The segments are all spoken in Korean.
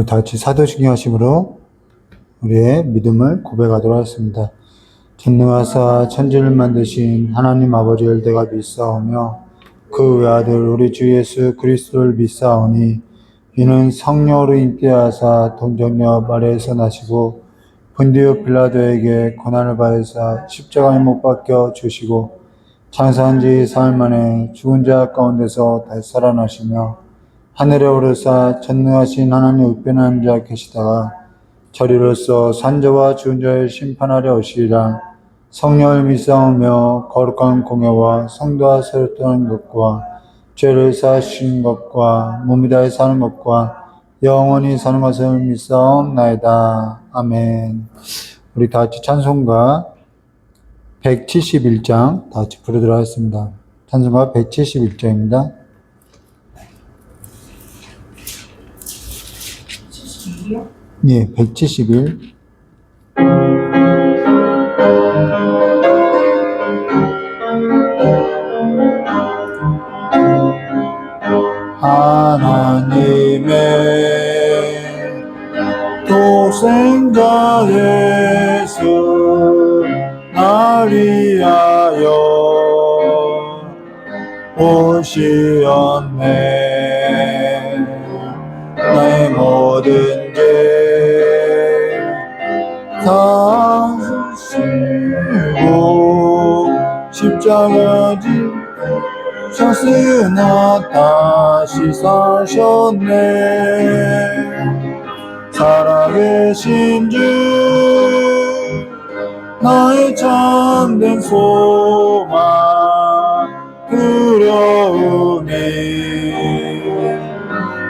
다 같이 사도신경 하심으로 우리의 믿음을 고백하도록 하겠습니다. 전능하사 천지를 만드신 하나님 아버지를 내가 믿사오며 그 외아들 우리 주 예수 그리스도를 믿사오니 이는 성령으로 잉태하사 동정녀 마리아에서 나시고 본디오 빌라도에게 고난을 받으사 십자가에 못 박혀 주시고 장사한 지 사흘 만에 죽은 자 가운데서 다시 살아나시며 하늘에 오르사 전능하신 하나님 우편한 자 계시다가 저리로서 산자와 죽은 자를 심판하려 오시리라. 성령을 믿사오며 거룩한 공예와 성도와 세례토하는 것과 죄를 사하신 것과 몸이 다해 사는 것과 영원히 사는 것을 믿사옵나이다. 아멘. 우리 다 같이 찬송가 171장 다 같이 부르도록 하겠습니다. 찬송가 171장입니다. 예, 171. 하나님의 독생자 예수 날 위하여 오시었네. 내 모든 죄 다 지시고 십자가 지셨으나 다시 사셨네. 살아계신 주 나의 참된 소망 두려움이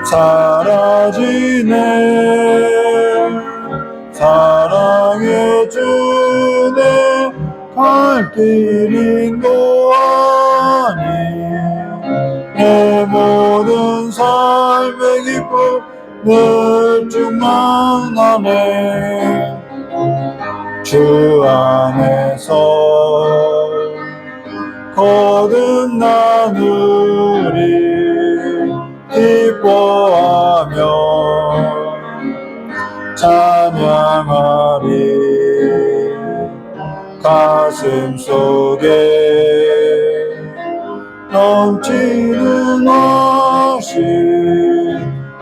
사라지네. 사랑의 주내 갈 길이 인도하니 내 모든 삶의 기쁨 늘 충만하네. 주 안에서 거듭나누리 기뻐하며 찬양하리. 가슴 속에 넘치는愛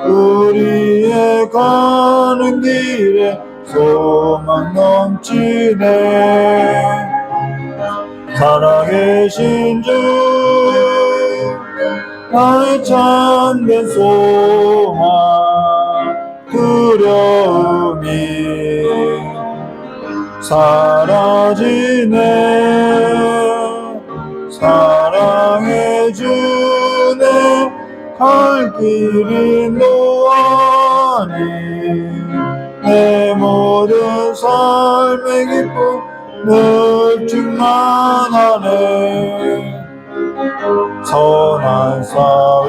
우리의 가는 길에 소망 넘치네. 살아계신 주 나의 참된 소망 두려움이 사라지네. 사랑의 주내 갈 길이 노하니 내 모든 삶의 기쁨 늘 충만하네. 선한 싸움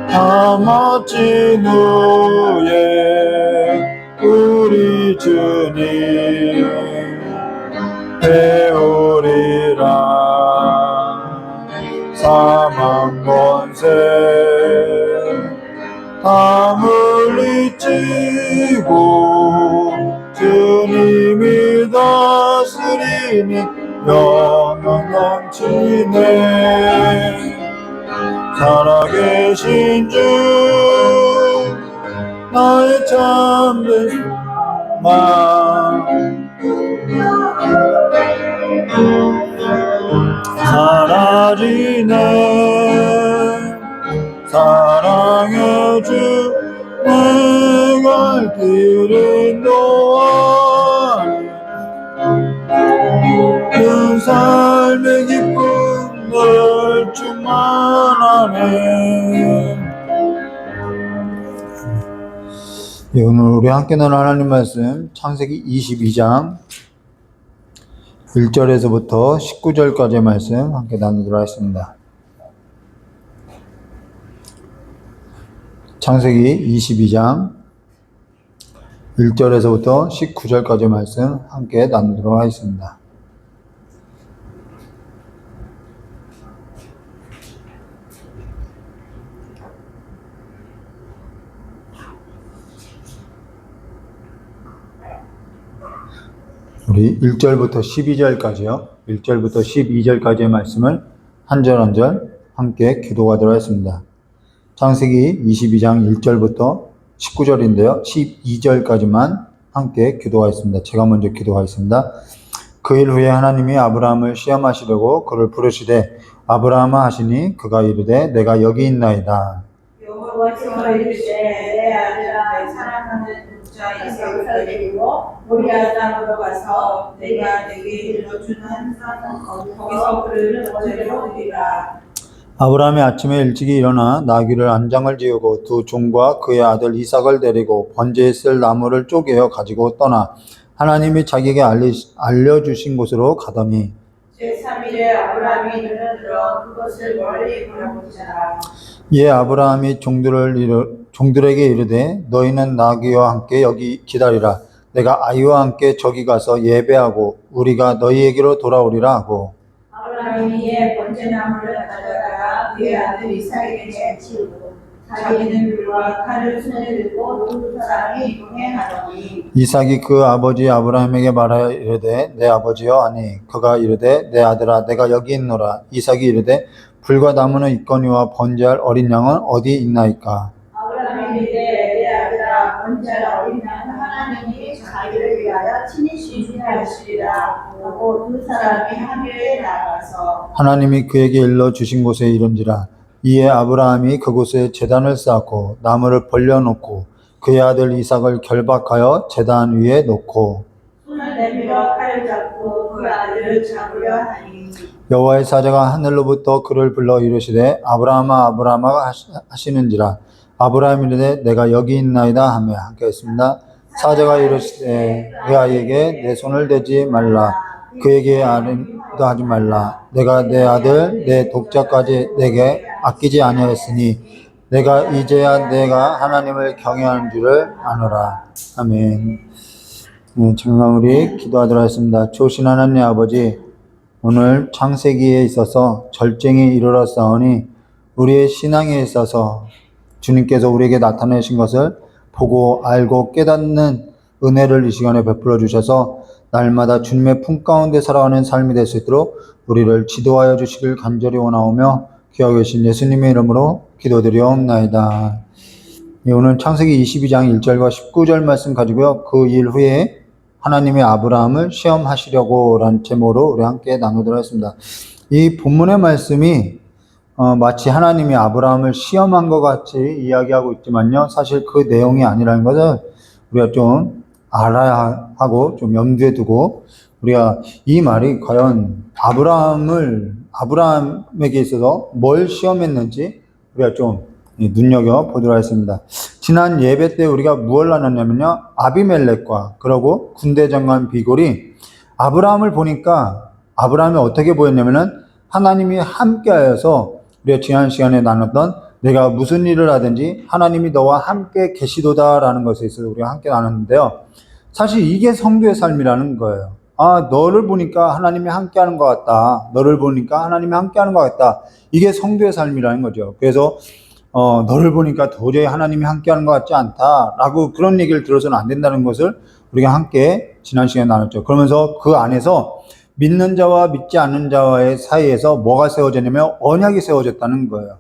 다 마친 후에 우리 주님 배우리라. 사망 권세 다 물리치고 주님이 다스리니 영광 넘치네. 살아계신 주 나의 참된 소망 사라지네. 사랑의 주 내 갈 길이 노하니 그 삶의 기쁨 늘 충만하네. 네, 오늘 우리 함께 나눌 하나님 말씀 창세기 22장 1절에서부터 19절까지의 말씀 함께 나누도록 하겠습니다. 창세기 22장 1절에서부터 19절까지의 말씀 함께 나누도록 하겠습니다. 우리 1절부터 12절까지요. 1절부터 12절까지의 말씀을 한 절 한 절 함께 기도하도록 하겠습니다. 창세기 22장 1절부터 19절인데요. 12절까지만 함께 기도하겠습니다. 제가 먼저 기도하겠습니다. 그 일 후에 하나님이 아브라함을 시험하시려고 그를 부르시되 아브라함아 하시니 그가 이르되 내가 여기 있나이다. 여호와께서 이르시되 내 아들아 내 사랑하는 자 이삭을 데리고 모리아 땅으로 가서 내가 내게 일러주는 산은 거기서 그를 어제로 드리라. 아브라함이 아침에 일찍이 일어나 나귀를 안장을 지우고 두 종과 그의 아들 이삭을 데리고 번제에 쓸 나무를 쪼개어 가지고 떠나 하나님이 자기에게 알려주신 곳으로 가더니 제3일에 아브라함이 눈을 들어 그것을 멀리 바라보자. 이에 아브라함이 종들에게 이르되 너희는 나귀와 함께 여기 기다리라. 내가 아이와 함께 저기 가서 예배하고 우리가 너희에게로 돌아오리라 하고 아브라함이 이에 번제나무를 가져다가 그의 아들 이삭에게 치우고 자기는 불과 칼을 손에 들고 두 사람이 동행하더니 이삭이 그 아버지 아브라함에게 말하여 이르되 내 아버지여 하니 그가 이르되 내 아들아 내가 여기 있노라. 이삭이 이르되 불과 나무는 있거니와 번제할 어린 양은 어디 있나이까. 아브라함이 이르되 내 아들아 번제할 어린 양은 하나님이 자기를 위하여 친히 준비하시리라 하고 두 사람이 하늘에 나가서 하나님이 그에게 일러 주신 곳에 이른지라. 이에 아브라함이 그곳에 제단을 쌓고 나무를 벌려놓고 그의 아들 이삭을 결박하여 제단 위에 놓고 손을 내밀어 칼을 잡고 그 아들을 잡으려 하니 여호와의 사자가 하늘로부터 그를 불러 이르시되 아브라함아 아브라함아 하시는지라. 아브라함이 이르되 내가 여기 있나이다 하며 함께 했습니다. 사자가 이르시되 그 아이에게 내 손을 대지 말라. 그에게 아름도 하지 말라. 내가 내 아들 내 독자까지 내게 아끼지 아니하였으니 내가 이제야 내가 하나님을 경외하는 줄을 아노라. 아멘. 정말 우리 기도하도록 하겠습니다. 좋으신 하나님 아버지, 오늘 창세기에 있어서 절정이 이르렀사오니 우리의 신앙에 있어서 주님께서 우리에게 나타내신 것을 보고 알고 깨닫는 은혜를 이 시간에 베풀어 주셔서 날마다 주님의 품 가운데 살아가는 삶이 될 수 있도록 우리를 지도하여 주시길 간절히 원하오며 귀하고 계신 예수님의 이름으로 기도드리옵나이다. 오늘 창세기 22장 1절과 19절 말씀 가지고요. 그 일 후에 하나님이 아브라함을 시험하시려고 라는 제목으로 우리 함께 나누도록 하겠습니다. 이 본문의 말씀이 마치 하나님이 아브라함을 시험한 것 같이 이야기하고 있지만요. 사실 그 내용이 아니라는 것을 우리가 좀 알아야 하고 좀 염두에 두고 우리가 이 말이 과연 아브라함에게 있어서 뭘 시험했는지 우리가 좀 눈여겨보도록 하겠습니다. 지난 예배 때 우리가 무엇을 나눴냐면요. 아비멜렉과 그러고 군대 장관 비골이 아브라함을 보니까 아브라함이 어떻게 보였냐면은 하나님이 함께하여서 우리가 지난 시간에 나눴던 내가 무슨 일을 하든지 하나님이 너와 함께 계시도다라는 것에 있어서 우리가 함께 나눴는데요. 사실 이게 성도의 삶이라는 거예요. 너를 보니까 하나님이 함께하는 것 같다. 너를 보니까 하나님이 함께하는 것 같다. 이게 성도의 삶이라는 거죠. 그래서 너를 보니까 도저히 하나님이 함께하는 것 같지 않다라고 그런 얘기를 들어서는 안 된다는 것을 우리가 함께 지난 시간에 나눴죠. 그러면서 그 안에서 믿는 자와 믿지 않는 자와의 사이에서 뭐가 세워졌냐면 언약이 세워졌다는 거예요.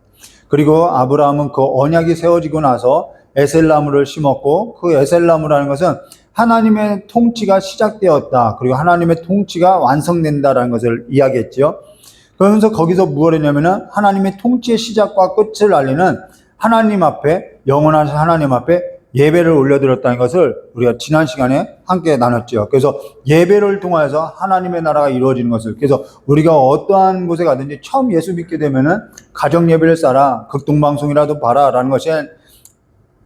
그리고 아브라함은 그 언약이 세워지고 나서 에셀나무를 심었고 그 에셀나무라는 것은 하나님의 통치가 시작되었다. 그리고 하나님의 통치가 완성된다라는 것을 이야기했죠. 그러면서 거기서 무엇을 했냐면은 하나님의 통치의 시작과 끝을 알리는 하나님 앞에, 영원하신 하나님 앞에 예배를 올려드렸다는 것을 우리가 지난 시간에 함께 나눴죠. 그래서 예배를 통해서 하나님의 나라가 이루어지는 것을, 그래서 우리가 어떠한 곳에 가든지 처음 예수 믿게 되면은 가정 예배를 쌓아 극동방송이라도 봐라 라는 것이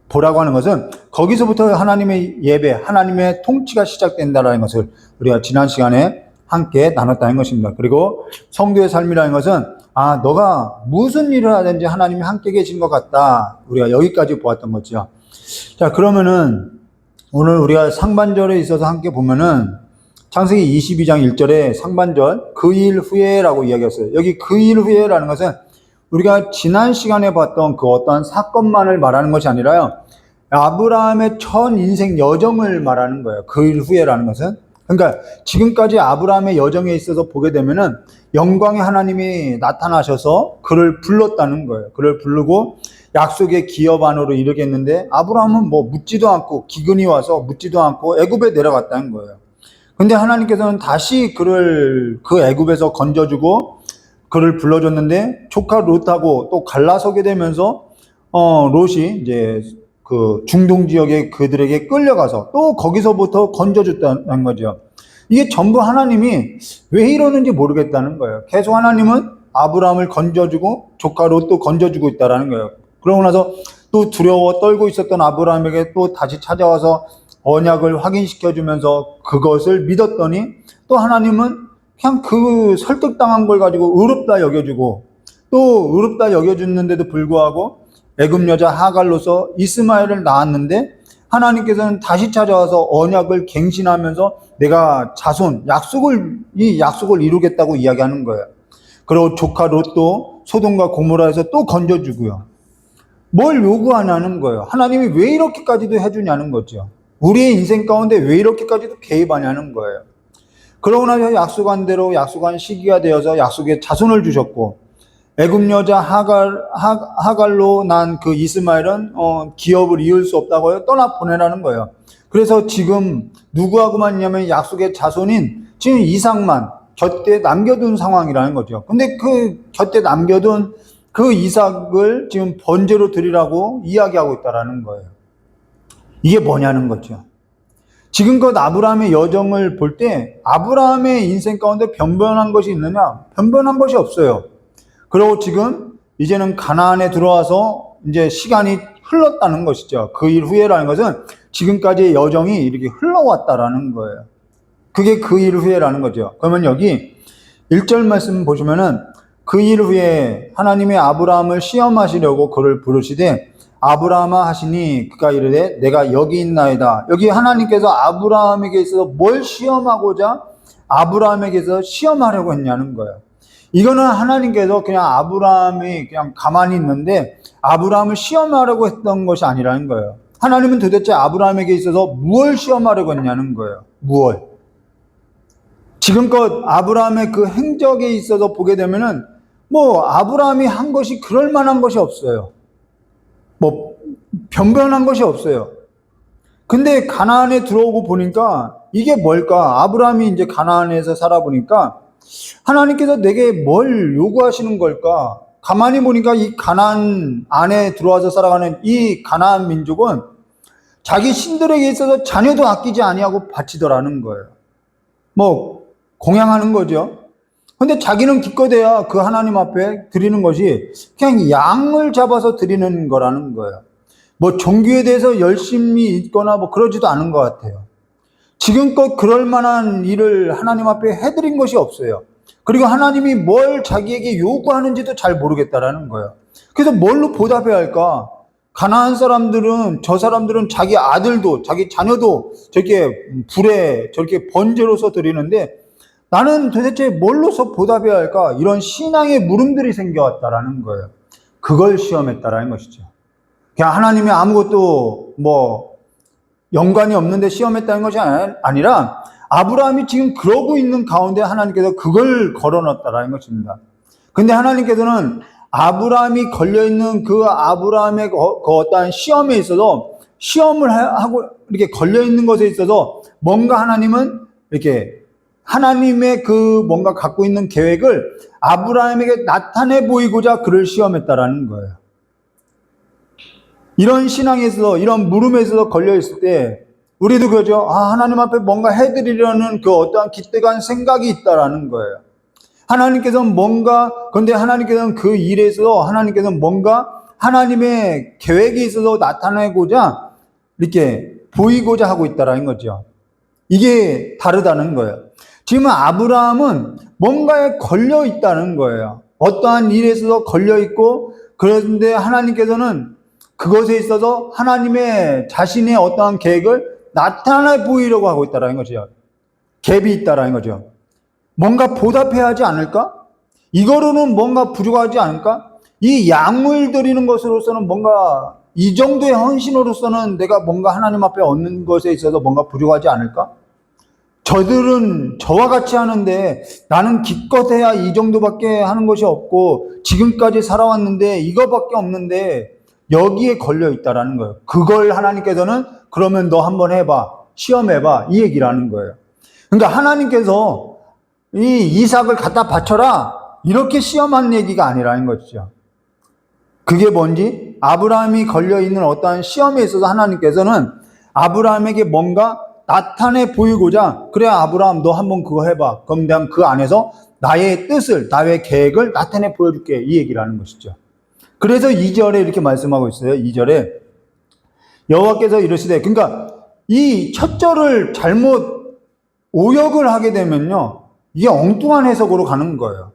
보라고 하는 것은 거기서부터 하나님의 예배, 하나님의 통치가 시작된다라는 것을 우리가 지난 시간에 함께 나눴다는 것입니다. 그리고 성도의 삶이라는 것은 너가 무슨 일을 하든지 하나님이 함께 계신 것 같다. 우리가 여기까지 보았던 거죠. 자, 그러면은 오늘 우리가 상반절에 있어서 함께 보면은 창세기 22장 1절에 상반절 그 일 후에라고 이야기했어요. 여기 그 일 후에라는 것은 우리가 지난 시간에 봤던 그 어떠한 사건만을 말하는 것이 아니라요. 아브라함의 전 인생 여정을 말하는 거예요. 그 일 후에라는 것은. 그러니까 지금까지 아브라함의 여정에 있어서 보게 되면은 영광의 하나님이 나타나셔서 그를 불렀다는 거예요. 그를 부르고 약속의 기업 안으로 이르겠는데 아브라함은 뭐 묻지도 않고 기근이 와서 묻지도 않고 애굽에 내려갔다는 거예요. 근데 하나님께서는 다시 그를 그 애굽에서 건져주고 그를 불러줬는데 조카 롯하고 또 갈라서게 되면서 롯이 이제 그 중동 지역에 그들에게 끌려가서 또 거기서부터 건져줬다는 거죠. 이게 전부 하나님이 왜 이러는지 모르겠다는 거예요. 계속 하나님은 아브라함을 건져주고 조카 롯도 건져주고 있다라는 거예요. 그러고 나서 또 두려워 떨고 있었던 아브라함에게 또 다시 찾아와서 언약을 확인시켜주면서 그것을 믿었더니 또 하나님은 그냥 그 설득당한 걸 가지고 의롭다 여겨주고 또 의롭다 여겨줬는데도 불구하고 애굽 여자 하갈로서 이스마엘을 낳았는데 하나님께서는 다시 찾아와서 언약을 갱신하면서 내가 자손 이 약속을 이루겠다고 이야기하는 거예요. 그리고 조카 롯도 소돔과 고모라에서 또 건져주고요. 뭘 요구하냐는 거예요. 하나님이 왜 이렇게까지도 해주냐는 거죠. 우리의 인생 가운데 왜 이렇게까지도 개입하냐는 거예요. 그러고 나서 약속한 대로 약속한 시기가 되어서 약속의 자손을 주셨고 애굽 여자 하갈로 난 그 이스마엘은 기업을 이을 수 없다고요. 떠나 보내라는 거예요. 그래서 지금 누구하고만 있냐면 약속의 자손인 지금 이삭만 곁에 남겨둔 상황이라는 거죠. 근데 그 곁에 남겨둔 그 이삭을 지금 번제로 드리라고 이야기하고 있다라는 거예요. 이게 뭐냐는 거죠. 지금껏 아브라함의 여정을 볼 때 아브라함의 인생 가운데 변변한 것이 있느냐? 변변한 것이 없어요. 그리고 지금 이제는 가나안에 들어와서 이제 시간이 흘렀다는 것이죠. 그 일 후에라는 것은 지금까지의 여정이 이렇게 흘러왔다라는 거예요. 그게 그 일 후에라는 거죠. 그러면 여기 1절 말씀 보시면은 그 일 후에 하나님이 아브라함을 시험하시려고 그를 부르시되 아브라함아 하시니 그가 이르되 내가 여기 있나이다. 여기 하나님께서 아브라함에게 있어서 뭘 시험하고자 아브라함에게서 시험하려고 했냐는 거예요. 이거는 하나님께서 그냥 아브라함이 그냥 가만히 있는데 아브라함을 시험하려고 했던 것이 아니라는 거예요. 하나님은 도대체 아브라함에게 있어서 무엇을 시험하려고 했냐는 거예요. 무엇? 지금껏 아브라함의 그 행적에 있어서 보게 되면은 뭐 아브라함이 한 것이 그럴 만한 것이 없어요. 뭐 변변한 것이 없어요. 근데 가나안에 들어오고 보니까 이게 뭘까? 아브라함이 이제 가나안에서 살아보니까 하나님께서 내게 뭘 요구하시는 걸까? 가만히 보니까 이 가나안 안에 들어와서 살아가는 이 가나안 민족은 자기 신들에게 있어서 자녀도 아끼지 아니하고 바치더라는 거예요. 뭐 공양하는 거죠. 근데 자기는 기껏해야 그 하나님 앞에 드리는 것이 그냥 양을 잡아서 드리는 거라는 거예요. 뭐 종교에 대해서 열심히 있거나 뭐 그러지도 않은 것 같아요. 지금껏 그럴 만한 일을 하나님 앞에 해드린 것이 없어요. 그리고 하나님이 뭘 자기에게 요구하는지도 잘 모르겠다라는 거예요. 그래서 뭘로 보답해야 할까? 가나안 사람들은, 저 사람들은 자기 아들도 자기 자녀도 저렇게 불에 저렇게 번제로서 드리는데 나는 도대체 뭘로서 보답해야 할까? 이런 신앙의 물음들이 생겨왔다라는 거예요. 그걸 시험했다라는 것이죠. 그냥 하나님이 아무것도 뭐 연관이 없는데 시험했다는 것이 아니라 아브라함이 지금 그러고 있는 가운데 하나님께서 그걸 걸어놨다라는 것입니다. 근데 하나님께서는 아브라함이 걸려있는 그 아브라함의 그 어떠한 시험에 있어서 시험을 하고 이렇게 걸려있는 것에 있어서 뭔가 하나님은 이렇게 하나님의 그 뭔가 갖고 있는 계획을 아브라함에게 나타내 보이고자 그를 시험했다라는 거예요. 이런 신앙에 있어서 이런 물음에 있어서 걸려있을 때 우리도 그러죠. 하나님 앞에 뭔가 해드리려는 그 어떠한 기대간 생각이 있다라는 거예요. 하나님께서는 뭔가, 그런데 하나님께서는 그 일에 있어서 하나님께서는 뭔가 하나님의 계획에 있어서 나타내고자 이렇게 보이고자 하고 있다라는 거죠. 이게 다르다는 거예요. 지금 아브라함은 뭔가에 걸려 있다는 거예요. 어떠한 일에 있어서 걸려 있고, 그런데 하나님께서는 그것에 있어서 하나님의 자신의 어떠한 계획을 나타내 보이려고 하고 있다는 거죠. 갭이 있다는 거죠. 뭔가 보답해야 하지 않을까? 이거로는 뭔가 부족하지 않을까? 이 약물 드리는 것으로서는 뭔가 이 정도의 헌신으로서는 내가 뭔가 하나님 앞에 얻는 것에 있어서 뭔가 부족하지 않을까? 저들은 저와 같이 하는데 나는 기껏해야 이 정도밖에 하는 것이 없고 지금까지 살아왔는데 이거밖에 없는데 여기에 걸려 있다라는 거예요. 그걸 하나님께서는 그러면 너 한번 해봐, 시험해봐, 이 얘기라는 거예요. 그러니까 하나님께서 이 이삭을 갖다 바쳐라 이렇게 시험한 얘기가 아니라는 것이죠. 그게 뭔지, 아브라함이 걸려있는 어떠한 시험에 있어서 하나님께서는 아브라함에게 뭔가 나타내 보이고자, 그래 아브라함 너 한번 그거 해봐, 그럼 내가 그 안에서 나의 뜻을, 나의 계획을 나타내 보여줄게, 이 얘기를 하는 것이죠. 그래서 2절에 이렇게 말씀하고 있어요. 2절에 여호와께서 이르시되, 그러니까 이 첫 절을 잘못 오역을 하게 되면요, 이게 엉뚱한 해석으로 가는 거예요.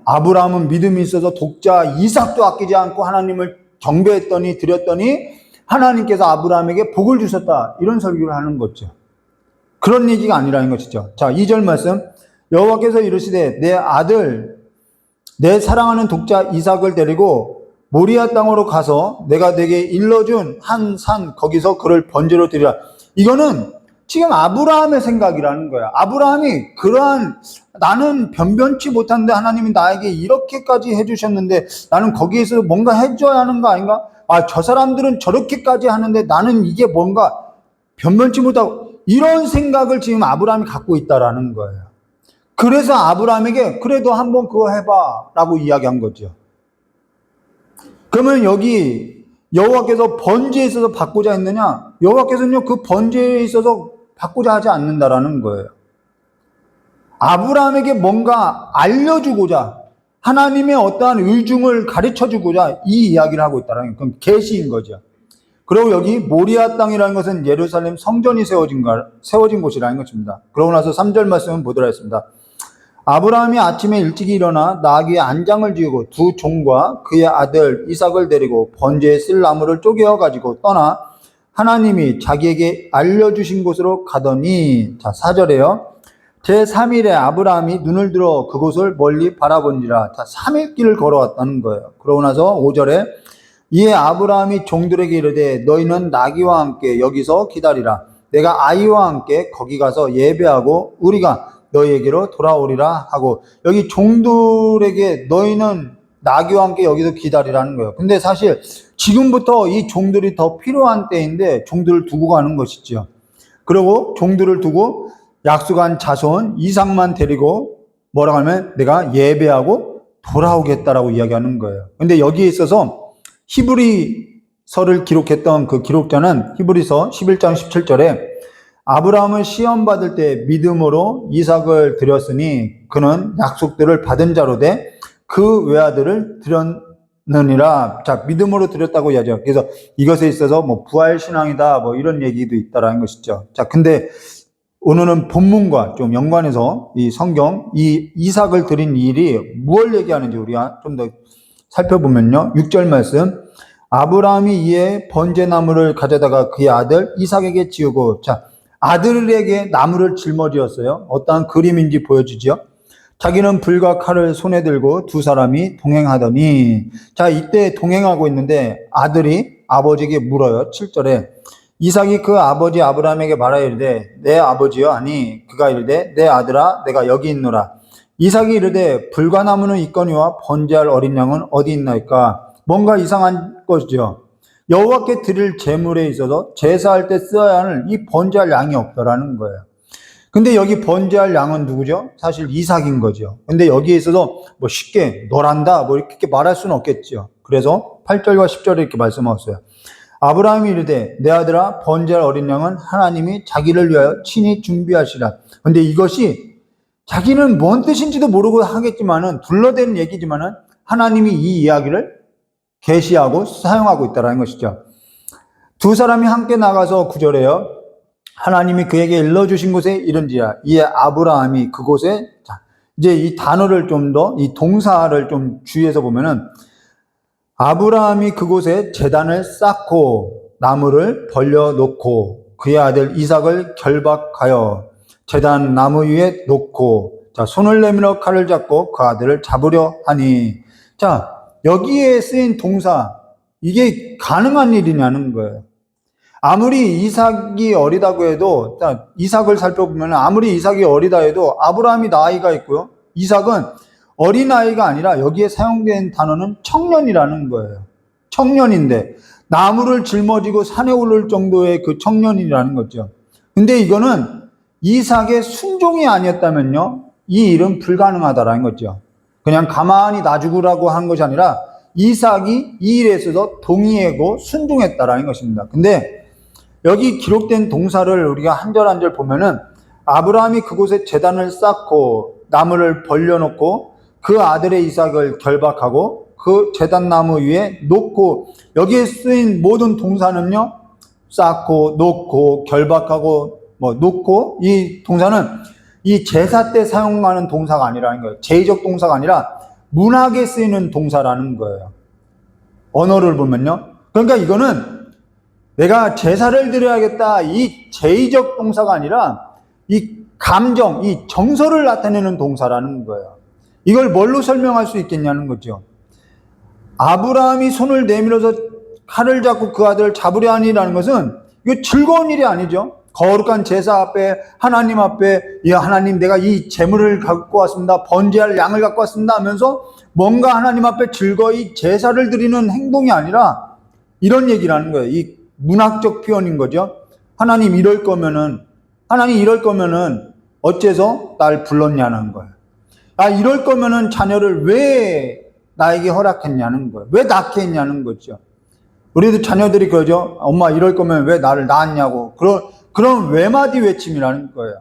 아브라함은 믿음이 있어서 독자 이삭도 아끼지 않고 하나님을 경배했더니 드렸더니 하나님께서 아브라함에게 복을 주셨다, 이런 설교를 하는 거죠. 그런 얘기가 아니라는 것이죠. 자, 2절 말씀, 여호와께서 이르시되 내 아들 내 사랑하는 독자 이삭을 데리고 모리아 땅으로 가서 내가 네게 일러준 한 산 거기서 그를 번제로 드리라. 이거는 지금 아브라함의 생각이라는 거야. 아브라함이 그러한, 나는 변변치 못한데 하나님이 나에게 이렇게까지 해주셨는데 나는 거기에서 뭔가 해줘야 하는 거 아닌가? 아, 저 사람들은 저렇게까지 하는데 나는 이게 뭔가 변변치 못하고, 이런 생각을 지금 아브라함이 갖고 있다라는 거예요. 그래서 아브라함에게 그래도 한번 그거 해봐 라고 이야기한 거죠. 그러면 여기 여호와께서 번제에 있어서 받고자 했느냐? 여호와께서는요, 그 번제에 있어서 받고자 하지 않는다라는 거예요. 아브라함에게 뭔가 알려주고자, 하나님의 어떠한 의중을 가르쳐주고자 이 이야기를 하고 있다는 건 계시인 거죠. 그리고 여기 모리아 땅이라는 것은 예루살렘 성전이 세워진 곳이라는 것입니다. 그러고 나서 3절 말씀은 보도록 하겠습니다. 아브라함이 아침에 일찍 일어나 나귀의 안장을 지우고 두 종과 그의 아들 이삭을 데리고 번제에 쓸 나무를 쪼개어 가지고 떠나 하나님이 자기에게 알려주신 곳으로 가더니, 자 4절에요. 제3일에 아브라함이 눈을 들어 그곳을 멀리 바라본지라. 자 3일 길을 걸어왔다는 거예요. 그러고 나서 5절에 이에 아브라함이 종들에게 이르되 너희는 나귀와 함께 여기서 기다리라. 내가 아이와 함께 거기 가서 예배하고 우리가 너희에게로 돌아오리라 하고, 여기 종들에게 너희는 나귀와 함께 여기서 기다리라는 거예요. 근데 사실 지금부터 이 종들이 더 필요한 때인데 종들을 두고 가는 것이죠. 그리고 종들을 두고 약속한 자손 이삭만 데리고 뭐라고 하면 내가 예배하고 돌아오겠다라고 이야기하는 거예요. 근데 여기에 있어서 히브리서를 기록했던 그 기록자는 히브리서 11장 17절에 아브라함은 시험 받을 때 믿음으로 이삭을 드렸으니 그는 약속들을 받은 자로 돼 그 외아들을 드렸느니라. 자, 믿음으로 드렸다고 이야기하죠. 그래서 이것에 있어서 뭐 부활 신앙이다 뭐 이런 얘기도 있다라는 것이죠. 자, 근데 오늘은 본문과 좀 연관해서 이 성경 이 이삭을 드린 일이 무엇을 얘기하는지 우리가 좀 더 살펴보면요. 6절 말씀. 아브라함이 이에 번제나무를 가져다가 그의 아들 이삭에게 지우고, 자, 아들에게 나무를 짊어지었어요. 어떠한 그림인지 보여주죠. 자기는 불과 칼을 손에 들고 두 사람이 동행하더니, 자, 이때 동행하고 있는데 아들이 아버지에게 물어요. 7절에 이삭이 그 아버지 아브라함에게 말하여 이르되 내 아버지여 하니 그가 이르되 내 아들아 내가 여기 있노라. 이삭이 이르되 불과나무는 있거니와 번제할 어린 양은 어디 있나이까. 뭔가 이상한 것이죠. 여호와께 드릴 제물에 있어서 제사할 때 써야 하는 이 번제할 양이 없더라는 거예요. 근데 여기 번제할 양은 누구죠? 사실 이삭인 거죠. 근데 여기에 있어서 뭐 쉽게 너란다 뭐 이렇게 말할 수는 없겠죠. 그래서 8절과 10절에 이렇게 말씀하셨어요. 아브라함이 이르되 내 아들아 번제할 어린 양은 하나님이 자기를 위하여 친히 준비하시라. 근데 이것이 자기는 뭔 뜻인지도 모르고 하겠지만은 둘러대는 얘기지만은 하나님이 이 이야기를 계시하고 사용하고 있다는 것이죠. 두 사람이 함께 나가서 9절에요. 하나님이 그에게 일러주신 곳에 이른지라. 이에 아브라함이 그곳에, 자, 이제 이 단어를 좀 더, 이 동사를 좀 주의해서 보면은, 아브라함이 그곳에 제단을 쌓고 나무를 벌려놓고 그의 아들 이삭을 결박하여 제단 나무 위에 놓고, 자, 손을 내밀어 칼을 잡고 그 아들을 잡으려 하니. 자, 여기에 쓰인 동사, 이게 가능한 일이냐는 거예요. 아무리 이삭이 어리다고 해도, 이삭을 살펴보면 아무리 이삭이 어리다 해도 아브라함이 나이가 있고요. 이삭은 어린아이가 아니라 여기에 사용된 단어는 청년이라는 거예요. 청년인데 나무를 짊어지고 산에 오를 정도의 그 청년이라는 거죠. 근데 이거는 이삭의 순종이 아니었다면요, 이 일은 불가능하다라는 거죠. 그냥 가만히 놔주라고 한 것이 아니라 이삭이 이 일에 있어서 동의하고 순종했다라는 것입니다. 근데 여기 기록된 동사를 우리가 한 절 한 절 보면은 아브라함이 그곳에 제단을 쌓고 나무를 벌려놓고 그 아들의 이삭을 결박하고 그 제단 나무 위에 놓고, 여기에 쓰인 모든 동사는요, 쌓고 놓고 결박하고 놓고, 이 동사는 이 제사 때 사용하는 동사가 아니라는 거예요. 제의적 동사가 아니라 문학에 쓰이는 동사라는 거예요. 언어를 보면요. 그러니까 이거는 내가 제사를 드려야겠다, 이 제의적 동사가 아니라 이 감정, 이 정서를 나타내는 동사라는 거예요. 이걸 뭘로 설명할 수 있겠냐는 거죠. 아브라함이 손을 내밀어서 칼을 잡고 그 아들을 잡으려 하니라는 것은 이거 즐거운 일이 아니죠. 거룩한 제사 앞에, 하나님 앞에, 하나님 내가 이 제물을 갖고 왔습니다, 번제할 양을 갖고 왔습니다 하면서 뭔가 하나님 앞에 즐거이 제사를 드리는 행동이 아니라 이런 얘기라는 거예요. 이 문학적 표현인 거죠. 하나님 이럴 거면은 어째서 날 불렀냐는 거예요. 이럴 거면은 자녀를 왜 나에게 허락했냐는 거예요. 왜 낳게 했냐는 거죠. 우리도 자녀들이 그러죠. 엄마 이럴 거면 왜 나를 낳았냐고. 그런 외마디 외침이라는 거예요.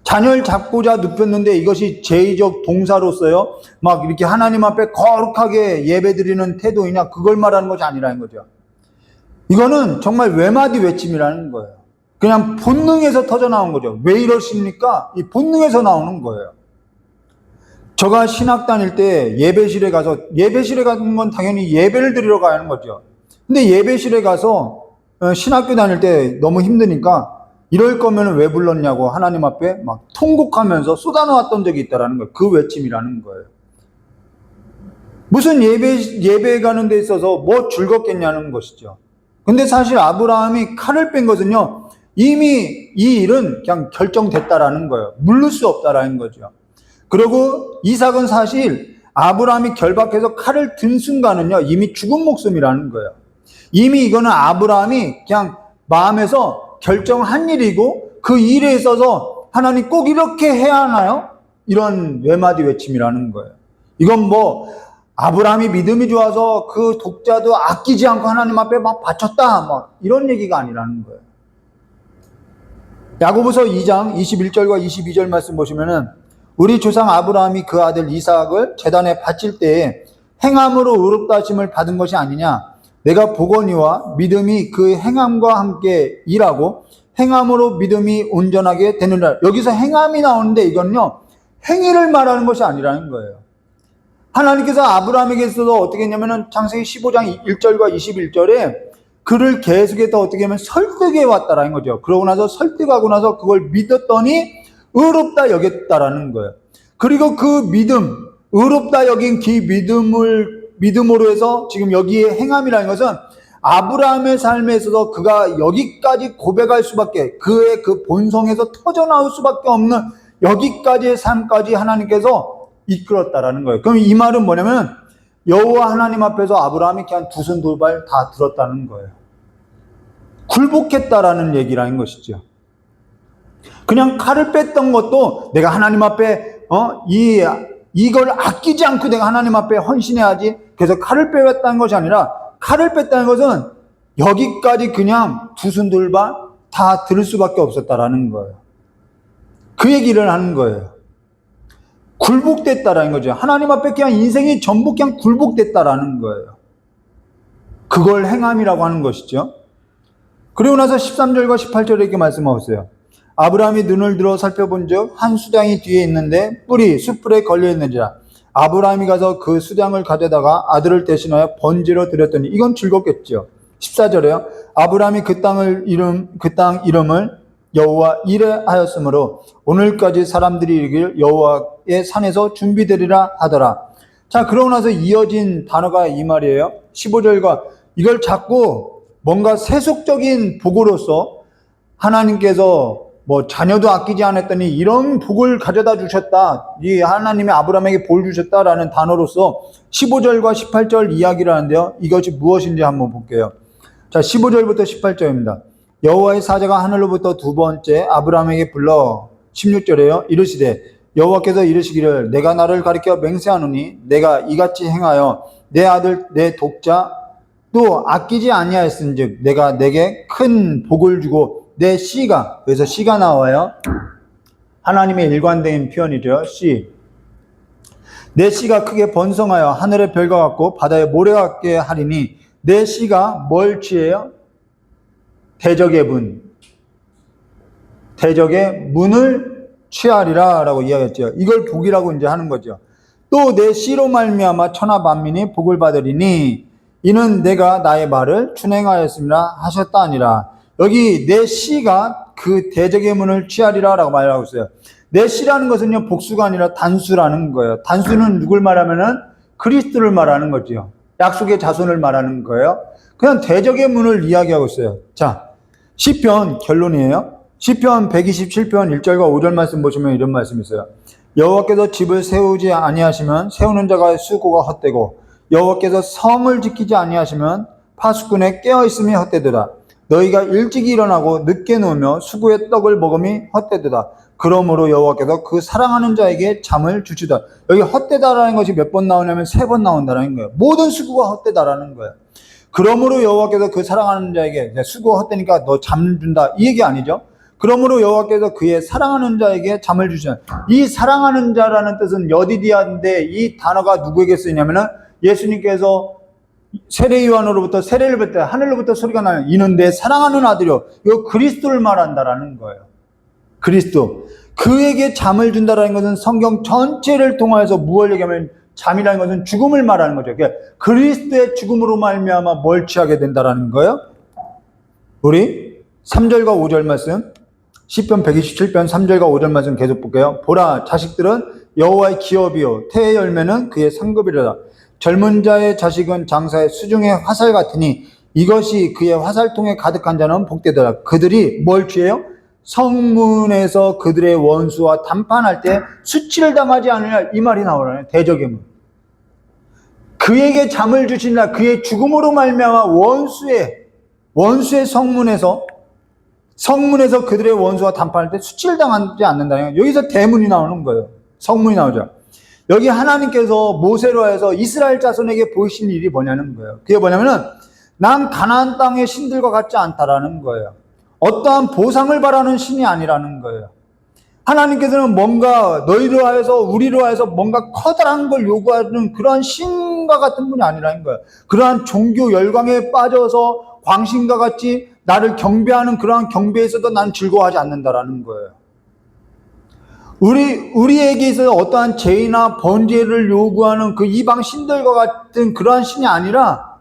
자녀를 잡고자 눕혔는데 이것이 제의적 동사로서요, 막 이렇게 하나님 앞에 거룩하게 예배드리는 태도이냐, 그걸 말하는 것이 아니라는 거죠. 이거는 정말 외마디 외침이라는 거예요. 그냥 본능에서 터져나온 거죠. 왜 이러십니까? 이 본능에서 나오는 거예요. 제가 신학 다닐 때 예배실에 가는 건 당연히 예배를 드리러 가는 거죠. 근데 예배실에 가서 신학교 다닐 때 너무 힘드니까 이럴 거면 왜 불렀냐고 하나님 앞에 막 통곡하면서 쏟아놓았던 적이 있다라는 거예요. 그 외침이라는 거예요. 무슨 예배에 가는 데 있어서 뭐 즐겁겠냐는 것이죠. 근데 사실 아브라함이 칼을 뺀 것은요, 이미 이 일은 그냥 결정됐다라는 거예요. 물를 수 없다라는 거죠. 그리고 이삭은 사실 아브라함이 결박해서 칼을 든 순간은요, 이미 죽은 목숨이라는 거예요. 이미 이거는 아브라함이 그냥 마음에서 결정한 일이고 그 일에 있어서 하나님 꼭 이렇게 해야 하나요? 이런 외마디 외침이라는 거예요. 이건 뭐 아브라함이 믿음이 좋아서 그 독자도 아끼지 않고 하나님 앞에 막 바쳤다, 뭐 이런 얘기가 아니라는 거예요. 야고보서 2장 21절과 22절 말씀 보시면은 우리 조상 아브라함이 그 아들 이삭을 제단에 바칠 때에 행함으로 의롭다 하심을 받은 것이 아니냐. 내가 보거니와 믿음이 그 행함과 함께 일하고 행함으로 믿음이 온전하게 되느니라. 여기서 행함이 나오는데 이건요, 행위를 말하는 것이 아니라는 거예요. 하나님께서 아브라함에게 있어서 어떻게 했냐면은 창세기 15장 1절과 21절에 그를 계속해서 어떻게 하면 설득해 왔다라는 거죠. 그러고 나서 설득하고 나서 그걸 믿었더니 의롭다 여겼다라는 거예요. 그리고 그 믿음, 의롭다 여긴 그 믿음으로 해서 지금 여기에 행함이라는 것은 아브라함의 삶에 있어서 그가 여기까지 고백할 수밖에, 그의 그 본성에서 터져나올 수밖에 없는 여기까지의 삶까지 하나님께서 이끌었다라는 거예요. 그럼 이 말은 뭐냐면 여호와 하나님 앞에서 아브라함이 그냥 두 손 두 발 다 들었다는 거예요. 굴복했다라는 얘기라는 것이죠. 그냥 칼을 뺐던 것도 내가 하나님 앞에 이걸 아끼지 않고 내가 하나님 앞에 헌신해야지, 그래서 칼을 빼왔다는 것이 아니라, 칼을 뺐다는 것은 여기까지 그냥 두 손 두 발 다 들을 수밖에 없었다라는 거예요. 그 얘기를 하는 거예요. 굴복됐다라는 거죠. 하나님 앞에 그냥 인생이 전부 그냥 굴복됐다라는 거예요. 그걸 행함이라고 하는 것이죠. 그리고 나서 13절과 18절에 이렇게 말씀하세요. 아브라함이 눈을 들어 살펴본즉 한 수장이 뒤에 있는데 뿔이 숯불에 걸려 있는지라. 아브라함이 가서 그 수장을 가져다가 아들을 대신하여 번제로 드렸더니, 이건 즐겁겠죠. 14절에요. 아브라함이 그 땅 이름을 여호와 이레 하였으므로 오늘까지 사람들이 이르기를 여호와의 산에서 준비되리라 하더라. 자, 그러고 나서 이어진 단어가 이 말이에요. 15절과 이걸 자꾸 뭔가 세속적인 복으로서 하나님께서 뭐 자녀도 아끼지 않았더니 이런 복을 가져다 주셨다, 이 하나님이 아브라함에게 볼 주셨다라는 단어로서 15절과 18절 이야기를 하는데요. 이것이 무엇인지 한번 볼게요. 자, 15절부터 18절입니다. 여호와의 사자가 하늘로부터 두 번째 아브라함에게 불러 16절에요. 이르시되 여호와께서 이르시기를 내가 나를 가리켜 맹세하노니 내가 이같이 행하여 내 아들 내 독자 또 아끼지 아니하였은즉 내가 내게 큰 복을 주고 내 씨가, 그래서 씨가 나와요. 하나님의 일관된 표현이죠. 씨. 내 씨가 크게 번성하여 하늘의 별과 같고 바다의 모래 같게 하리니 내 씨가 뭘 취해요? 대적의 문. 대적의 문을 취하리라 라고 이야기했죠. 이걸 복이라고 이제 하는 거죠. 또 내 씨로 말미암아 천하 만민이 복을 받으리니 이는 내가 나의 말을 준행하였음이라 하셨다 아니라. 여기 내 씨가 그 대적의 문을 취하리라 라고 말하고 있어요. 내 씨라는 것은요, 복수가 아니라 단수라는 거예요. 단수는 누굴 말하면은 그리스도를 말하는 거죠. 약속의 자손을 말하는 거예요. 그냥 대적의 문을 이야기하고 있어요. 자, 시편 결론이에요. 시편 127편 1절과 5절 말씀 보시면 이런 말씀이 있어요. 여호와께서 집을 세우지 아니하시면 세우는 자가 수고가 헛되고 여호와께서 성을 지키지 아니하시면 파수꾼의 깨어있음이 헛되도다. 너희가 일찍이 일어나고 늦게 누우며 수구의 떡을 먹음이 헛되도다. 그러므로 여호와께서 그 사랑하는 자에게 잠을 주시다. 여기 헛되다라는 것이 몇 번 나오냐면 3번 나온다는 거예요. 모든 수구가 헛되다라는 거예요. 그러므로 여호와께서 그 사랑하는 자에게, 수구가 헛되니까 너 잠 준다 이 얘기 아니죠. 그러므로 여호와께서 그의 사랑하는 자에게 잠을 주시다. 이 사랑하는 자라는 뜻은 여디디아인데 이 단어가 누구에게 쓰이냐면은 예수님께서 세례 요한으로부터 세례를 받을 때 하늘로부터 소리가 나요. 이는 내 사랑하는 아들이요. 이거 그리스도를 말한다라는 거예요. 그리스도. 그에게 잠을 준다라는 것은 성경 전체를 통하여서 무엇을 얘기하면 잠이라는 것은 죽음을 말하는 거죠. 그러니까 그리스도의 죽음으로 말미암아 뭘 취하게 된다라는 거예요. 우리 3절과 5절 말씀, 시편 127편 3절과 5절 말씀 계속 볼게요. 보라, 자식들은 여호와의 기업이요 태의 열매는 그의 상급이로다. 젊은 자의 자식은 장사의 수중의 화살 같으니 이것이 그의 화살통에 가득한 자는 복되더라. 그들이 뭘 취해요? 성문에서 그들의 원수와 담판할 때 수치를 당하지 않으냐, 이 말이 나오잖아요. 대적의 문. 그에게 잠을 주시나 그의 죽음으로 말미암아 원수의 성문에서 그들의 원수와 담판할 때 수치를 당하지 않는다. 여기서 대문이 나오는 거예요. 성문이 나오죠. 여기 하나님께서 모세로 해서 이스라엘 자손에게 보이신 일이 뭐냐는 거예요. 그게 뭐냐면은 난 가나안 땅의 신들과 같지 않다라는 거예요. 어떠한 보상을 바라는 신이 아니라는 거예요. 하나님께서는 뭔가 너희로 하여서 우리로 하여서 뭔가 커다란 걸 요구하는 그러한 신과 같은 분이 아니라는 거예요. 그러한 종교 열광에 빠져서 광신과 같이 나를 경배하는 그러한 경배에 있어도 나는 즐거워하지 않는다라는 거예요. 우리에게 있어서 어떠한 죄나 번제를 요구하는 그 이방 신들과 같은 그러한 신이 아니라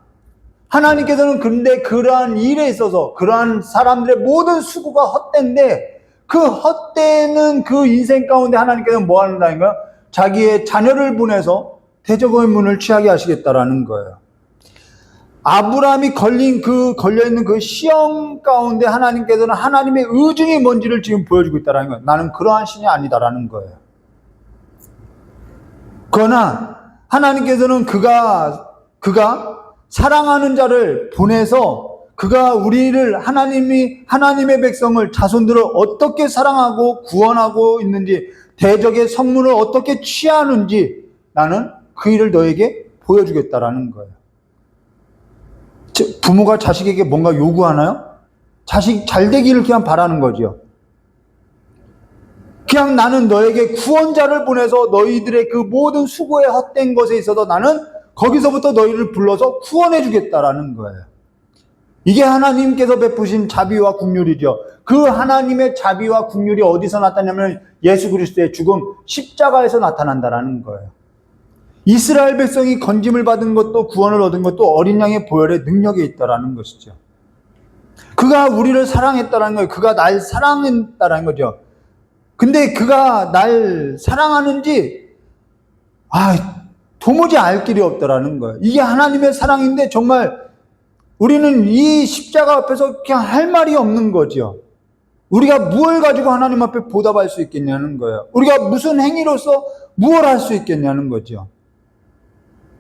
하나님께서는 근데 그러한 일에 있어서 그러한 사람들의 모든 수고가 헛된데 그 헛되는 그 인생 가운데 하나님께서는 뭐 하는다는 거예요? 자기의 자녀를 보내서 대적의 문을 취하게 하시겠다라는 거예요. 아브라함이 걸려있는 그 시험 가운데 하나님께서는 하나님의 의중이 뭔지를 지금 보여주고 있다는 거예요. 나는 그러한 신이 아니다라는 거예요. 그러나 하나님께서는 그가 사랑하는 자를 보내서 그가 우리를 하나님의 백성을 자손들을 어떻게 사랑하고 구원하고 있는지 대적의 성문을 어떻게 취하는지 나는 그 일을 너에게 보여주겠다라는 거예요. 부모가 자식에게 뭔가 요구하나요? 자식 잘 되기를 그냥 바라는 거죠. 그냥 나는 너에게 구원자를 보내서 너희들의 그 모든 수고에 헛된 것에 있어서 나는 거기서부터 너희를 불러서 구원해 주겠다라는 거예요. 이게 하나님께서 베푸신 자비와 긍휼이죠. 그 하나님의 자비와 긍휼이 어디서 나타나냐면 예수 그리스도의 죽음, 십자가에서 나타난다라는 거예요. 이스라엘 백성이 건짐을 받은 것도 구원을 얻은 것도 어린 양의 보혈의 능력에 있다라는 것이죠. 그가 우리를 사랑했다라는 거예요. 그가 날 사랑했다라는 거죠. 근데 그가 날 사랑하는지 도무지 알 길이 없다라는 거예요. 이게 하나님의 사랑인데 정말 우리는 이 십자가 앞에서 그냥 할 말이 없는 거죠. 우리가 무엇을 가지고 하나님 앞에 보답할 수 있겠냐는 거예요. 우리가 무슨 행위로서 무엇을 할 수 있겠냐는 거죠.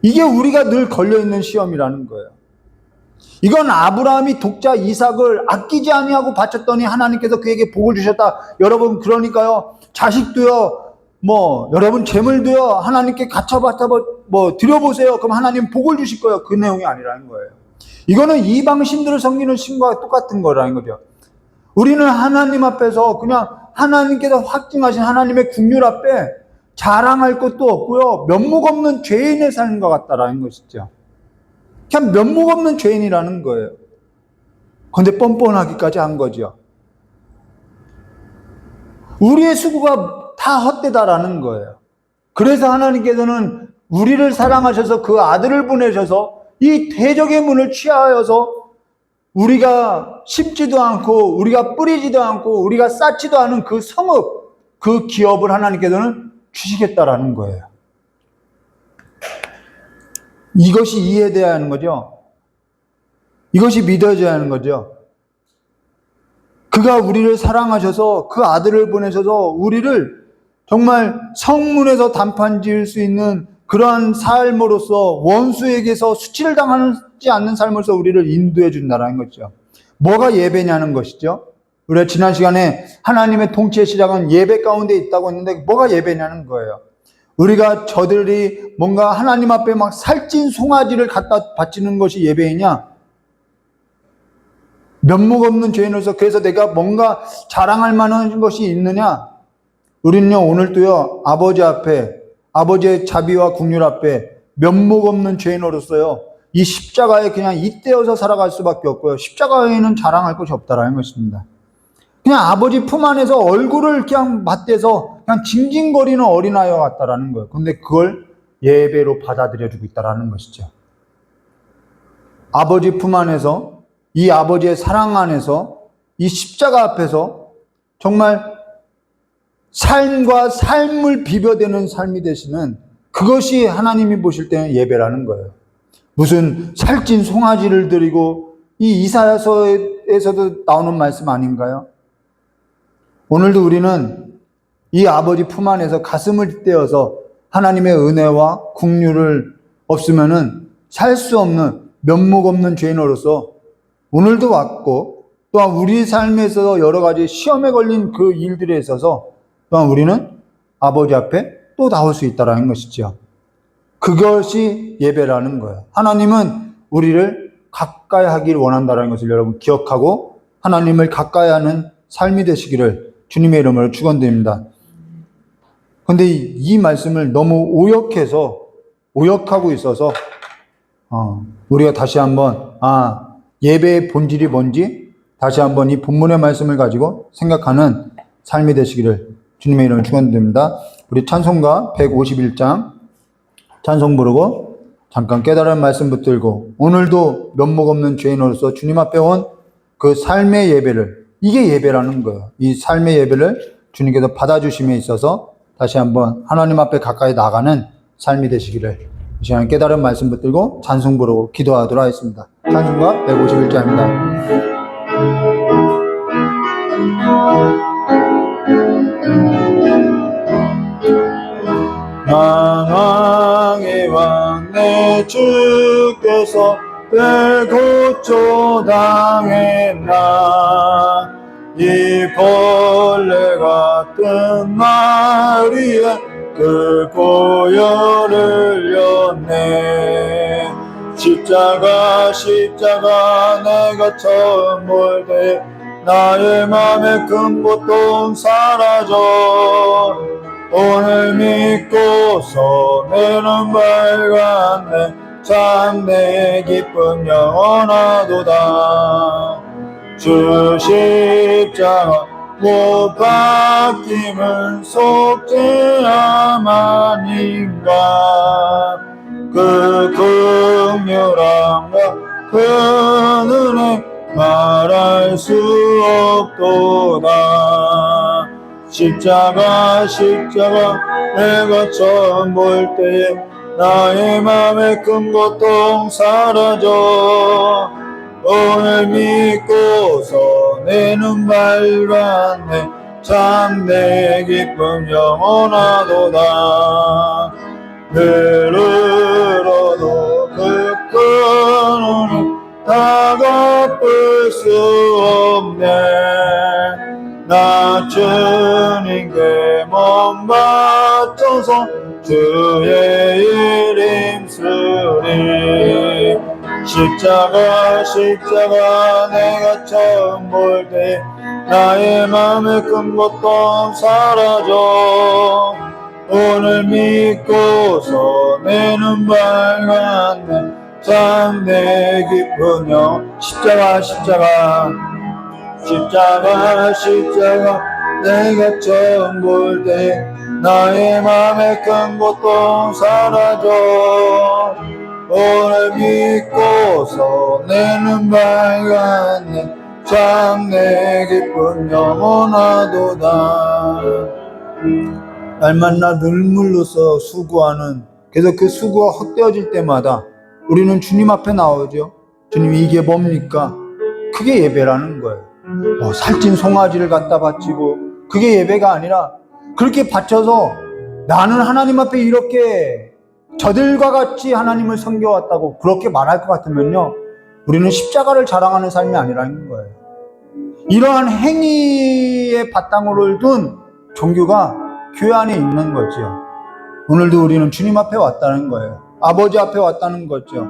이게 우리가 늘 걸려있는 시험이라는 거예요. 이건 아브라함이 독자 이삭을 아끼지 아니하고 바쳤더니 하나님께서 그에게 복을 주셨다. 여러분, 그러니까요, 자식도요, 여러분 재물도요, 하나님께 드려보세요. 그럼 하나님 복을 주실 거예요. 그 내용이 아니라는 거예요. 이거는 이방 신들을 섬기는 신과 똑같은 거라는 거죠. 우리는 하나님 앞에서 그냥 하나님께서 확증하신 하나님의 긍휼 앞에 자랑할 것도 없고요, 면목 없는 죄인의 삶과 같다라는 것이죠. 그냥 면목 없는 죄인이라는 거예요. 그런데 뻔뻔하기까지 한 거죠. 우리의 수고가 다 헛되다라는 거예요. 그래서 하나님께서는 우리를 사랑하셔서 그 아들을 보내셔서 이 대적의 문을 취하여서 우리가 심지도 않고 우리가 뿌리지도 않고 우리가 쌓지도 않은 그 성읍, 그 기업을 하나님께서는 주시겠다라는 거예요. 이것이 이해돼야 하는 거죠. 이것이 믿어져야 하는 거죠. 그가 우리를 사랑하셔서 그 아들을 보내셔서 우리를 정말 성문에서 단판 지을 수 있는 그러한 삶으로서 원수에게서 수치를 당하지 않는 삶으로서 우리를 인도해 준다는 것이죠. 뭐가 예배냐는 것이죠. 우리가 지난 시간에 하나님의 통치의 시작은 예배 가운데 있다고 했는데 뭐가 예배냐는 거예요. 우리가 저들이 뭔가 하나님 앞에 막 살찐 송아지를 갖다 바치는 것이 예배이냐? 면목 없는 죄인으로서 그래서 내가 뭔가 자랑할 만한 것이 있느냐? 우리는요, 오늘도요, 아버지 앞에, 아버지의 자비와 긍휼 앞에 면목 없는 죄인으로서요, 이 십자가에 그냥 잇대어서 살아갈 수밖에 없고요, 십자가에는 자랑할 것이 없다라는 것입니다. 그냥 아버지 품 안에서 얼굴을 그냥 맞대서 그냥 징징거리는 어린아이와 같다라는 거예요. 근데 그걸 예배로 받아들여주고 있다라는 것이죠. 아버지 품 안에서, 이 아버지의 사랑 안에서, 이 십자가 앞에서 정말 삶과 삶을 비벼대는 삶이 되시는, 그것이 하나님이 보실 때는 예배라는 거예요. 무슨 살찐 송아지를 드리고, 이 이사야서에서도 나오는 말씀 아닌가요? 오늘도 우리는 이 아버지 품 안에서 가슴을 떼어서 하나님의 은혜와 긍휼을 없으면은 살 수 없는 면목 없는 죄인으로서 오늘도 왔고, 또한 우리 삶에서 여러 가지 시험에 걸린 그 일들에 있어서 또한 우리는 아버지 앞에 또 나올 수 있다는 것이죠. 그것이 예배라는 거예요. 하나님은 우리를 가까이 하길 원한다는 것을 여러분 기억하고 하나님을 가까이 하는 삶이 되시기를 주님의 이름으로 축원드립니다. 그런데 이 말씀을 너무 오역하고 있어서 우리가 다시 한번 예배의 본질이 뭔지 다시 한번 이 본문의 말씀을 가지고 생각하는 삶이 되시기를 주님의 이름으로 축원드립니다. 우리 찬송가 151장 찬송 부르고 잠깐 깨달은 말씀 붙들고 오늘도 면목 없는 죄인으로서 주님 앞에 온 그 삶의 예배를, 이게 예배라는 거예요. 이 삶의 예배를 주님께서 받아주심에 있어서 다시 한번 하나님 앞에 가까이 나가는 삶이 되시기를 이 시간 깨달은 말씀 붙들고 찬송 부르고 기도하도록 하겠습니다. 찬송가 151장입니다. 만왕의 왕 내 주께서 배고초 당했나 이 벌레 같은 날 위에 그 보혈을 흘렸네. 십자가 내가 처음 볼 때 나의 맘의 큰 고통 사라져 오늘 믿고서 내 눈 밝았네. 참 내 기쁨 영원하도다. 주 십자가 못 박힘은 속죄함 아닌가. 그 긍휼함과 그 은혜 말할 수 없도다. 십자가 내가 처음 볼 때에 나의 맘의 큰 고통 사라져. 오늘 믿고서 내 눈 밝았네. 참 내 기쁨 영원하도다. 들으러도 그 큰 은혜 다 갚을 수 없네. 나 주님께 몸 바쳐서 주의 일 힘쓰리. 십자가 내가 처음 볼 때 나의 맘의 큰 고통 사라져. 오늘 믿고서 내 눈 밝았네. 참 내 기쁜 십자가 내가 처음 볼 때 나의 맘의 큰 고통 사라져. 오늘 믿고서 내 눈 밝았네. 참 내 기쁨 영원하도다. 날마다 눈물로서 수고하는, 그래서 그 수고가 헛되어질 때마다 우리는 주님 앞에 나오죠. 주님, 이게 뭡니까? 그게 예배라는 거예요. 살찐 송아지를 갖다 바치고, 그게 예배가 아니라 그렇게 바쳐서 나는 하나님 앞에 이렇게 저들과 같이 하나님을 섬겨왔다고 그렇게 말할 것 같으면요, 우리는 십자가를 자랑하는 삶이 아니라는 거예요. 이러한 행위의 바탕으로 둔 종교가 교회 안에 있는 거죠. 오늘도 우리는 주님 앞에 왔다는 거예요. 아버지 앞에 왔다는 거죠.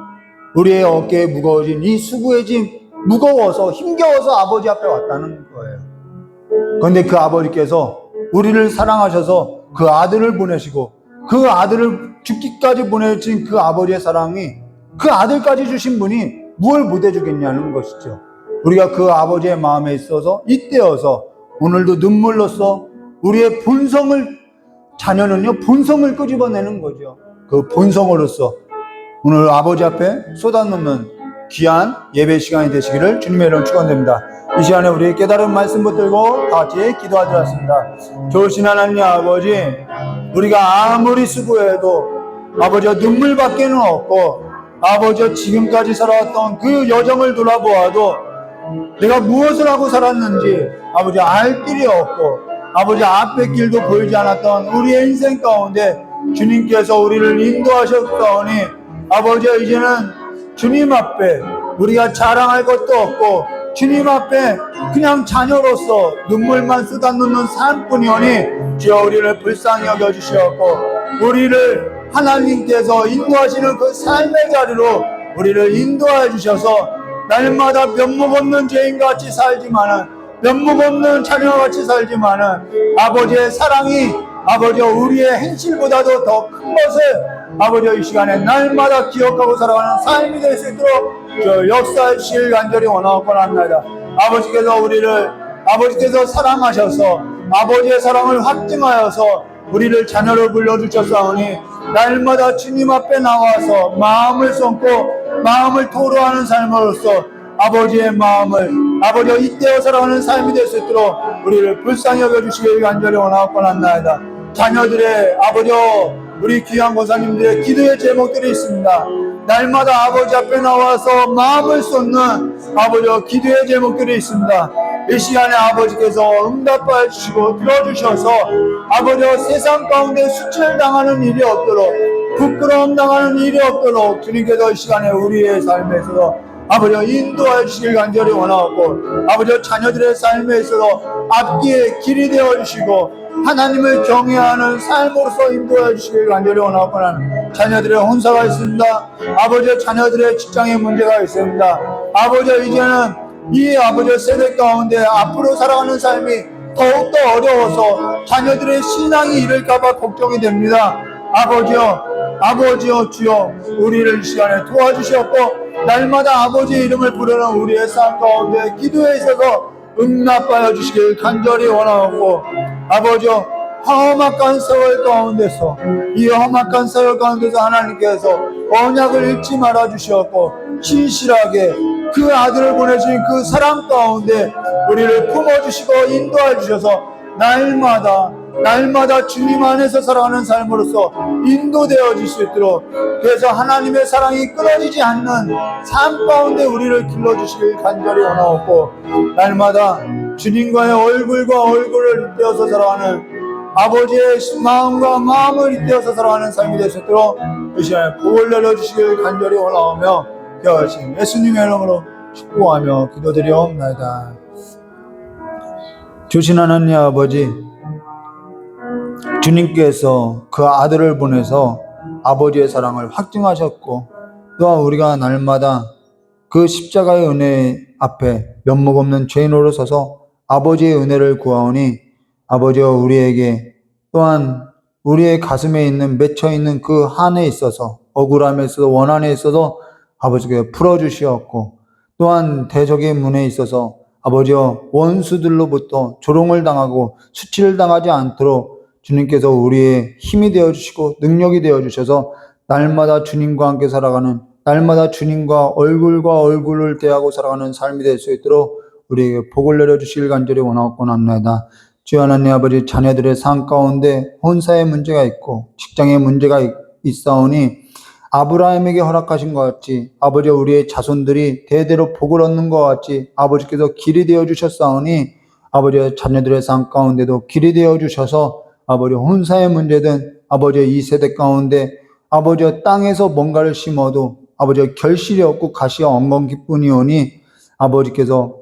우리의 어깨에 무거워진 이 수고의 짐, 무거워서 힘겨워서 아버지 앞에 왔다는 거예요. 그런데 그 아버지께서 우리를 사랑하셔서 그 아들을 보내시고, 그 아들을 죽기까지 보내신 그 아버지의 사랑이, 그 아들까지 주신 분이 무엇을 못해주겠냐는 것이죠. 우리가 그 아버지의 마음에 있어서 이때여서 오늘도 눈물로써 우리의 본성을, 자녀는요 본성을 끄집어내는 거죠. 그 본성으로서 오늘 아버지 앞에 쏟아놓는 귀한 예배 시간이 되시기를 주님의 이름으로 축원드립니다. 이 시간에 우리 깨달은 말씀 붙들고 다 같이 기도하도록 하겠습니다. 좋으신 하나님 아버지, 우리가 아무리 수고해도 아버지와 눈물밖에는 없고, 아버지와 지금까지 살아왔던 그 여정을 돌아보아도 내가 무엇을 하고 살았는지 아버지 알 길이 없고, 아버지 앞의 길도 보이지 않았던 우리의 인생 가운데 주님께서 우리를 인도하셨다오니, 아버지 이제는 주님 앞에 우리가 자랑할 것도 없고 주님 앞에 그냥 자녀로서 눈물만 쏟아놓는 삶뿐이오니, 주여 우리를 불쌍히 여겨주시옵고 우리를 하나님께서 인도하시는 그 삶의 자리로 우리를 인도해 주셔서 날마다 면목 없는 죄인같이 살지만은, 면목 없는 자녀같이 살지만은 아버지의 사랑이 아버지 우리의 행실보다도 더 큰 것을 아버지 이 시간에 날마다 기억하고 살아가는 삶이 될 수 있도록 저 역사하실 간절히 원하옵고 합니다. 아버지께서 사랑하셔서 아버지의 사랑을 확증하여서 우리를 자녀로 불러주셨사오니, 날마다 주님 앞에 나와서 마음을 쏟고 마음을 토로하는 삶으로서 아버지의 마음을 아버지와 잇대어 살아가는 삶이 될 수 있도록 우리를 불쌍히 여겨주시길 간절히 원하옵고 합니다. 자녀들의 아버지와 우리 귀한 권사님들의 기도의 제목들이 있습니다. 날마다 아버지 앞에 나와서 마음을 쏟는 아버지와 기도의 제목들이 있습니다. 이 시간에 아버지께서 응답해 주시고 들어주셔서 아버지와 세상 가운데 수치당하는 일이 없도록, 부끄러움 당하는 일이 없도록 주님께서 이 시간에 우리의 삶에서 아버지와 인도해 주시길 간절히 원하고, 아버지와 자녀들의 삶에 있어서 앞뒤에 길이 되어 주시고 하나님을 경외하는 삶으로서 인도해 주시길 간절히 원하고, 자녀들의 혼사가 있습니다. 아버지와 자녀들의 직장에 문제가 있습니다. 아버지와 이제는 이 아버지의 세대 가운데 앞으로 살아가는 삶이 더욱더 어려워서 자녀들의 신앙이 잃을까봐 걱정이 됩니다. 아버지여, 아버지여 주여 우리를 이 시간에 도와주시옵고 날마다 아버지의 이름을 부르는 우리의 삶 가운데 기도에 있어서 응답하여 주시길 간절히 원하옵고 아버지여 험악한 세월 가운데서 이 험악한 세월 가운데서 하나님께서 언약을 잃지 말아 주시옵고 신실하게 그 아들을 보내신 그 사랑 가운데 우리를 품어주시고 인도해 주셔서 날마다 주님 안에서 살아가는 삶으로서 인도되어질 수 있도록 그래서 하나님의 사랑이 끊어지지 않는 삶 가운데 우리를 길러주시길 간절히 원하옵고 날마다 주님과의 얼굴과 얼굴을 잇대어서 살아가는 아버지의 마음과 마음을 잇대어서 살아가는 삶이 될 수 있도록 이 시간에 복을 내려주시길 간절히 원하오며 기억하신 예수님의 이름으로 축복하며 기도드리옵나이다. 주신 하나님 아버지, 주님께서 그 아들을 보내서 아버지의 사랑을 확증하셨고 또한 우리가 날마다 그 십자가의 은혜 앞에 면목 없는 죄인으로 서서 아버지의 은혜를 구하오니 아버지여 우리에게 또한 우리의 가슴에 있는 맺혀있는 그 한에 있어서 억울함에 있어서 원한에 있어서 아버지께 풀어주시었고 또한 대적의 문에 있어서 아버지여 원수들로부터 조롱을 당하고 수치를 당하지 않도록 주님께서 우리의 힘이 되어주시고 능력이 되어주셔서 날마다 주님과 함께 살아가는 날마다 주님과 얼굴을 대하고 살아가는 삶이 될 수 있도록 우리에게 복을 내려주시길 간절히 원하옵고 합니다. 주여 하나님 아버지 자녀들의 삶 가운데 혼사의 문제가 있고 직장의 문제가 있사오니 아브라함에게 허락하신 것 같이 아버지 우리의 자손들이 대대로 복을 얻는 것 같이 아버지께서 길이 되어 주셨사오니 아버지의 자녀들의 삶 가운데도 길이 되어 주셔서 아버지 혼사의 문제든 아버지의 이 세대 가운데 아버지의 땅에서 뭔가를 심어도 아버지의 결실이 없고 가시가 엉겅기뿐이오니 아버지께서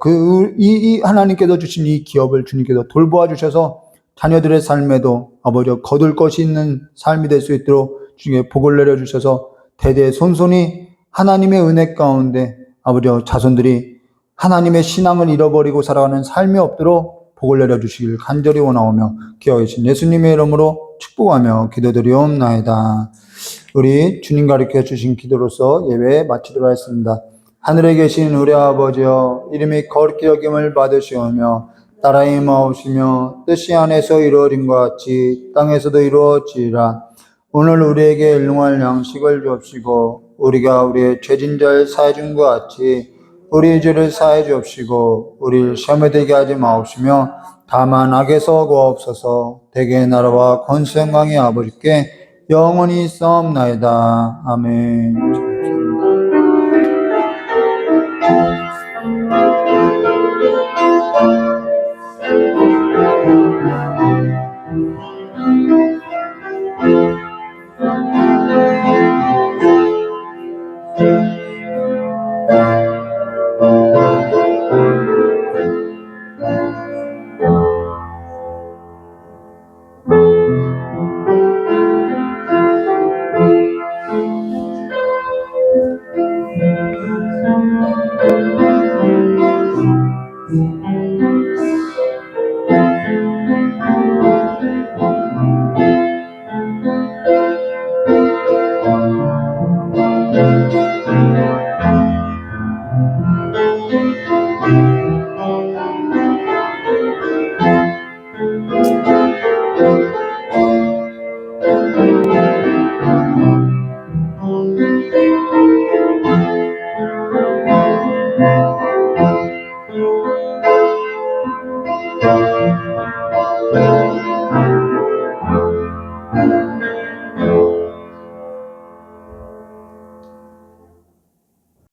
이 하나님께서 주신 이 기업을 주님께서 돌보아 주셔서 자녀들의 삶에도 아버지가 거둘 것이 있는 삶이 될 수 있도록 주님께 복을 내려주셔서 대대 손손이 하나님의 은혜 가운데 아버지와 자손들이 하나님의 신앙을 잃어버리고 살아가는 삶이 없도록 복을 내려주시길 간절히 원하오며 기억하신 예수님의 이름으로 축복하며 기도드리옵나이다. 우리 주님 가르쳐 주신 기도로서 예배 마치도록 하겠습니다. 하늘에 계신 우리 아버지여 이름이 거룩히 여김을 받으시오며 나라의 마옵시며 뜻이 안에서 이루어진 것 같이 땅에서도 이루어지리라. 오늘 우리에게 일용할 양식을 주옵시고 우리가 우리의 죄진 자를 사해 준 것 같이 우리의 죄를 사해 주옵시고 우리를 시험에 들게 하지 마옵시며 다만 악에서 구하옵소서. 대개의 나라와 권세 영광이 아버지께 영원히 있사옵나이다. 아멘.